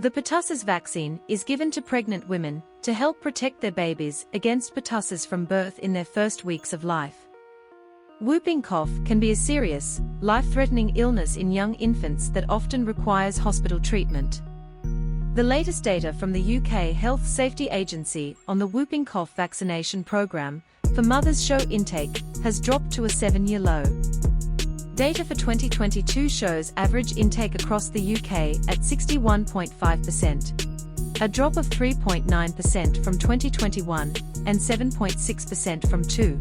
The pertussis vaccine is given to pregnant women to help protect their babies against pertussis from birth in their first weeks of life. Whooping cough can be a serious, life-threatening illness in young infants that often requires hospital treatment. The latest data from the UK Health Safety Agency on the whooping cough vaccination programme for mothers show intake has dropped to a 7-year low. Data for 2022 shows average intake across the UK at 61.5%, a drop of 3.9% from 2021 and 7.6% from 2.